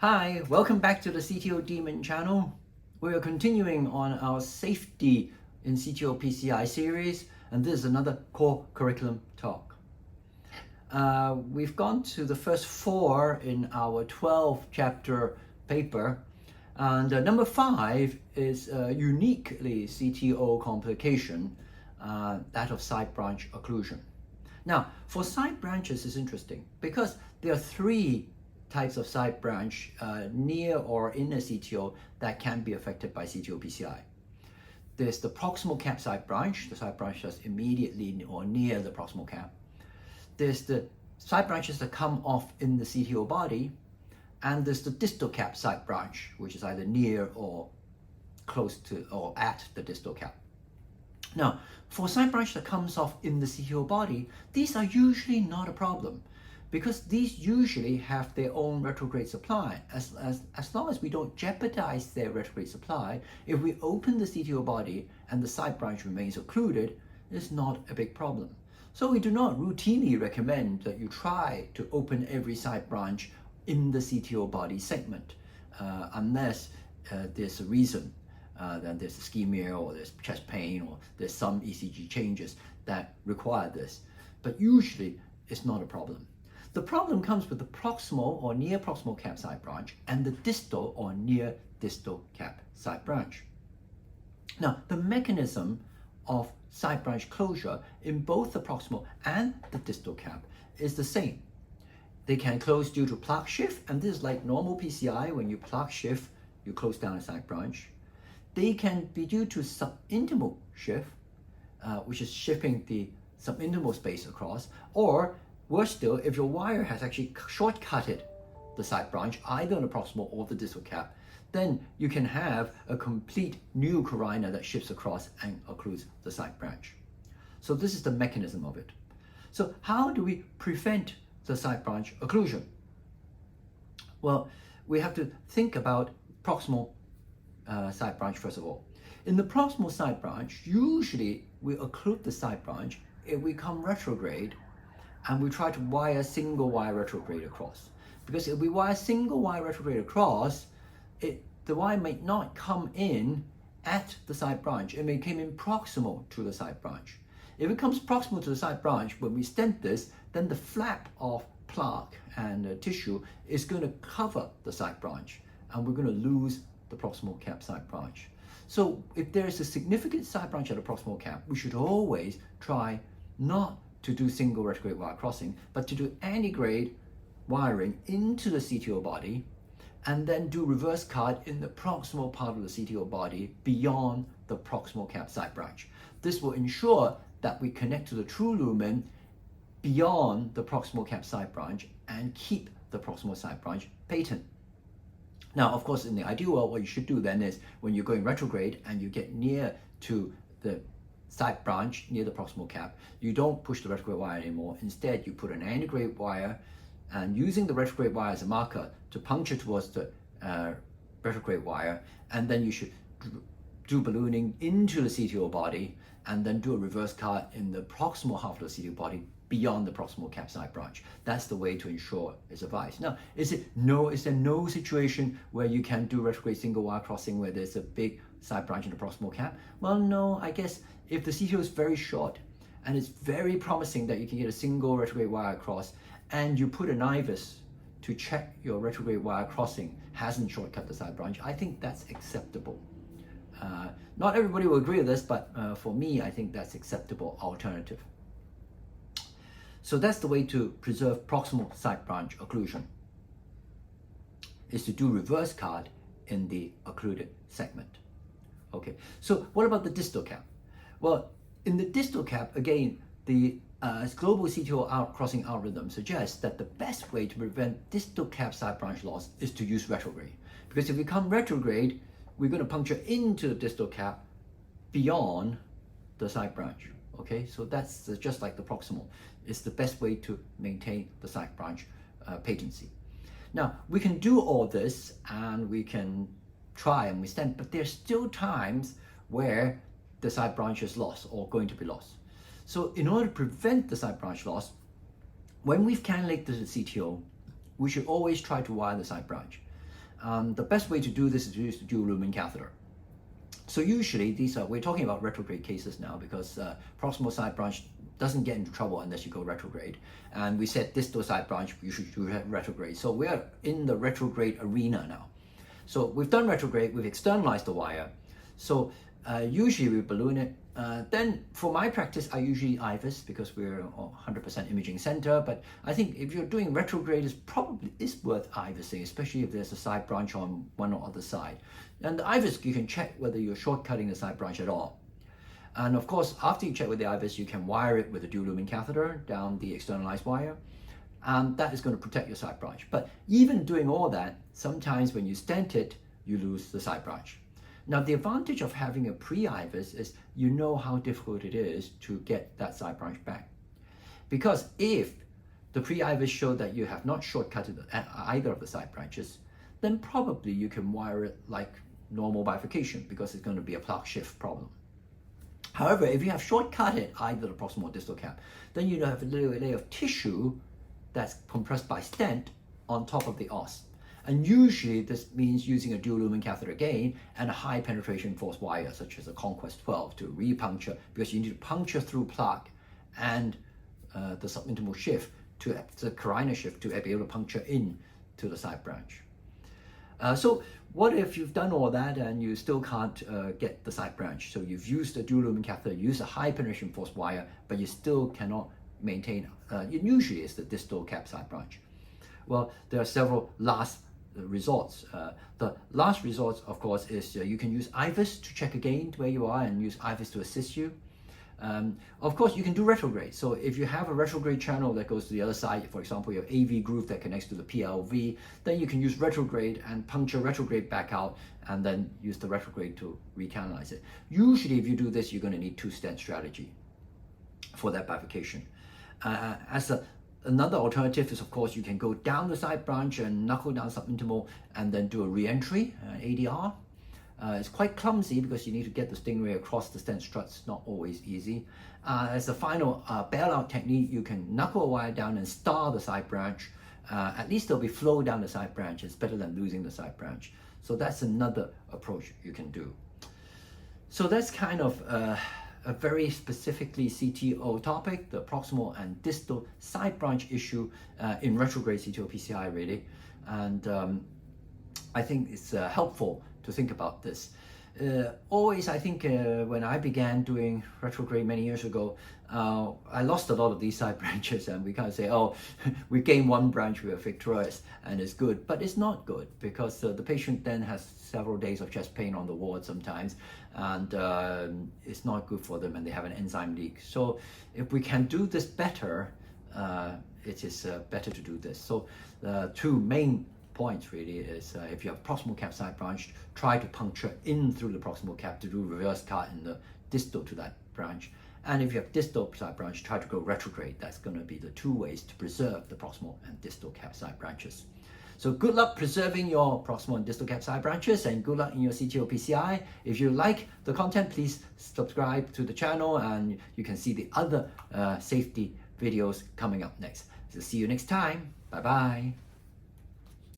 Hi, welcome back to the CTO Demon channel. We are continuing on our safety in CTO PCI series, and this is another core curriculum talk. We've gone to the first 4 in our 12 chapter paper, and number 5 is uniquely CTO complication, that of side branch occlusion. Now, for side branches is interesting because there are 3 types of side branch near or in a CTO that can be affected by CTO PCI. There's the proximal cap side branch, the side branch that's immediately or near the proximal cap. There's the side branches that come off in the CTO body, and there's the distal cap side branch, which is either near or close to or at the distal cap. Now, for side branch that comes off in the CTO body, these are usually not a problem, because these usually have their own retrograde supply. As long as we don't jeopardize their retrograde supply, if we open the CTO body and the side branch remains occluded, it's not a big problem. So we do not routinely recommend that you try to open every side branch in the CTO body segment, unless there's a reason. Then there's ischemia, or there's chest pain, or there's some ECG changes that require this. But usually it's not a problem. The problem comes with the proximal or near proximal cap side branch and the distal or near distal cap side branch. Now, the mechanism of side branch closure in both the proximal and the distal cap is the same. They can close due to plaque shift, and this is like normal PCI. When you plaque shift, you close down a side branch. They can be due to subintimal shift, which is shifting the subintimal space across, or worse still, if your wire has actually shortcutted the side branch, either on the proximal or the distal cap, then you can have a complete new carina that shifts across and occludes the side branch. So this is the mechanism of it. So how do we prevent the side branch occlusion? Well, we have to think about proximal side branch first of all. In the proximal side branch, usually we occlude the side branch if we come retrograde and we try to wire single wire retrograde across. Because if we wire single wire retrograde across, the wire may not come in at the side branch. It may come in proximal to the side branch. If it comes proximal to the side branch, when we stent this, then the flap of plaque and tissue is going to cover the side branch, and we're going to lose the proximal cap side branch. So if there is a significant side branch at the proximal cap, we should always try not to do single retrograde wire crossing, but to do antigrade wiring into the CTO body, and then do reverse cut in the proximal part of the CTO body beyond the proximal cap side branch. This will ensure that we connect to the true lumen beyond the proximal cap side branch and keep the proximal side branch patent. Now, of course, in the ideal world, what you should do then is when you're going retrograde and you get near to the side branch near the proximal cap, you don't push the retrograde wire anymore. Instead, you put an antigrade wire, and using the retrograde wire as a marker to puncture towards the retrograde wire, and then you should do ballooning into the CTO body, and then do a reverse cut in the proximal half of the CTO body beyond the proximal cap side branch. That's the way to ensure it's advised. Now, is there no situation where you can do retrograde single wire crossing where there's a big side branch in the proximal cap? Well, no, I guess if the CTO is very short and it's very promising that you can get a single retrograde wire across, and you put an IVUS to check your retrograde wire crossing hasn't shortcut the side branch, I think that's acceptable. Not everybody will agree with this, but for me, I think that's acceptable alternative. So that's the way to preserve proximal side branch occlusion, is to do reverse cut in the occluded segment. Okay, so what about the distal cap? Well, in the distal cap, again, the global CTO crossing algorithm suggests that the best way to prevent distal cap side branch loss is to use retrograde. Because if we come retrograde, we're going to puncture into the distal cap beyond the side branch. Okay, so that's just like the proximal. It's the best way to maintain the side branch patency. Now, we can do all this and we can try and we stent, but there's still times where the side branch is lost or going to be lost. So in order to prevent the side branch loss, when we've cannulated the CTO, we should always try to wire the side branch. The best way to do this is to use the dual lumen catheter. So usually we're talking about retrograde cases now because proximal side branch doesn't get into trouble unless you go retrograde. And we said distal side branch, you should do retrograde. So we're in the retrograde arena now. So we've done retrograde, we've externalized the wire. So usually we balloon it. Then for my practice, I usually IVUS because we're 100% imaging center. But I think if you're doing retrograde, it probably is worth IVUSing, especially if there's a side branch on one or other side. And the IVUS, you can check whether you're shortcutting the side branch at all. And of course, after you check with the IVUS, you can wire it with a dual lumen catheter down the externalized wire. And that is going to protect your side branch. But even doing all that, sometimes when you stent it, you lose the side branch. Now, the advantage of having a pre-IVUS is you know how difficult it is to get that side branch back. Because if the pre-IVUS show that you have not shortcutted either of the side branches, then probably you can wire it like normal bifurcation because it's going to be a plaque shift problem. However, if you have shortcutted either the proximal or distal cap, then you have a little layer of tissue that's compressed by stent on top of the os. And usually this means using a dual lumen catheter again and a high penetration force wire such as a Conquest 12 to repuncture, because you need to puncture through plaque and the subintimal shift to the carina shift to be able to puncture in to the side branch. So what if you've done all that and you still can't get the side branch? So you've used a dual lumen catheter, used a high penetration force wire, but you still cannot maintain, usually it's the distal cap side branch. Well, there are several last resorts. The last resort, of course, is you can use IVUS to check again where you are and use IVUS to assist you. Of course, you can do retrograde. So if you have a retrograde channel that goes to the other side, for example, your AV groove that connects to the PLV, then you can use retrograde and puncture retrograde back out and then use the retrograde to recanalize it. Usually, if you do this, you're going to need two-stent strategy for that bifurcation. Another alternative is, of course, you can go down the side branch and knuckle down subintimal and then do a re-entry, ADR. It's quite clumsy because you need to get the stingray across the stent struts. It's not always easy. As a final bailout technique, you can knuckle a wire down and star the side branch. At least there'll be flow down the side branch. It's better than losing the side branch. So that's another approach you can do. So that's kind of a very specifically CTO topic, the proximal and distal side branch issue in retrograde CTO PCI really. And I think it's helpful to think about this. Always, I think when I began doing retrograde many years ago, I lost a lot of these side branches and we kind of say, oh, we gained one branch, we are victorious and it's good, but it's not good because the patient then has several days of chest pain on the ward sometimes and it's not good for them and they have an enzyme leak. So if we can do this better, it is better to do this. So the two main points really is if you have proximal cap side branch, try to puncture in through the proximal cap to do reverse cut in the distal to that branch. And if you have distal side branch, try to go retrograde. That's going to be the two ways to preserve the proximal and distal cap side branches. So good luck preserving your proximal and distal cap side branches and good luck in your CTO PCI. If you like the content, please subscribe to the channel and you can see the other safety videos coming up next. So see you next time. Bye-bye.